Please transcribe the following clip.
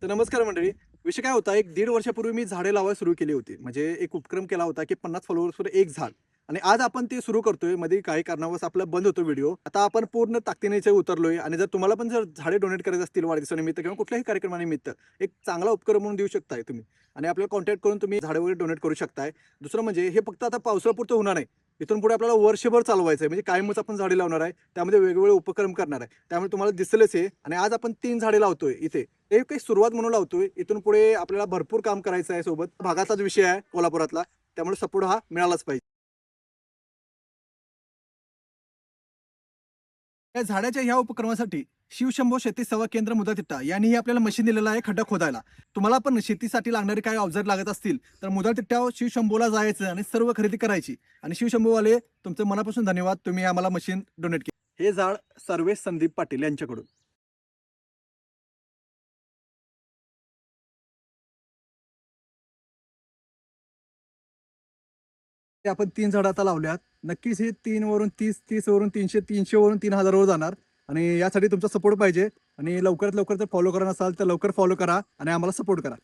तर नमस्कार मंडळी. विषय काय होता, एक 1.5 वर्षापूर्वी मी झाडे लावायला सुरू केली होती. म्हणजे एक उपक्रम केला होता, की 50 फॉलोअर्सवर एक झाड. आणि आज आपण ते सुरू करतोय. मध्ये काही कारणावश आपला बंद होतो व्हिडिओ. आता आपण पूर्ण ताकदीने याच्यात उतरलोय आणि जर तुम्हाला पण जर झाडे डोनेट करायचे असतील वाढदिवसानिमित्त किंवा कुठल्याही कार्यक्रमानिमित्त, एक चांगला उपक्रम म्हणून देऊ शकताय तुम्ही. आणि आपल्याला कॉन्टॅक्ट करून तुम्ही झाडे वगैरे डोनेट करू शकताय. दुसरं म्हणजे हे फक्त आता पावसाळ्यापुरतं होणार नाही. इथून पुढे आपल्याला वर्षभर चालवायचं आहे. म्हणजे कायमच आपण झाडे लावणार आहे. त्यामध्ये वेगवेगळे उपक्रम करणार आहे. त्यामुळे तुम्हाला दिसेलच हे. आणि आज आपण 3 झाडे लावतोय इथे. हे काही सुरुवात म्हणून लावतोय. इथून पुढे आपल्याला भरपूर काम करायचं आहे सोबत. भागाचाच विषय आहे कोल्हापुरातला. त्यामुळे सपोर्ट हा मिळालाच पाहिजे. या झाडाच्या ह्या उपक्रमासाठी शिवशंभो शेती सेवा केंद्र मुदतिट्टा यांनीही आपल्याला मशीन दिलेलं आहे खड्डा खोदायला. तुम्हाला पण शेतीसाठी लागणारे काही अवजार लागत असतील तर मुदतिट्ट्यावर शिवशंभोला जायचं आणि सर्व खरेदी करायची. आणि शिवशंभोवाले तुमचं मनापासून धन्यवाद. तुम्ही आम्हाला मशीन डोनेट केली. हे झाड सर्वेश संदीप पाटील यांच्याकडून. ते आपण 3 झाडं आता लावल्यात. नक्कीच हे 3 वरून 30, 30 वरून 300, 300 वरून 3000 वर जाणार. आणि यासाठी तुमचा सपोर्ट पाहिजे. आणि लवकरात लवकर जर फॉलो करा नसाल तर लवकर फॉलो करा आणि आम्हाला सपोर्ट करा.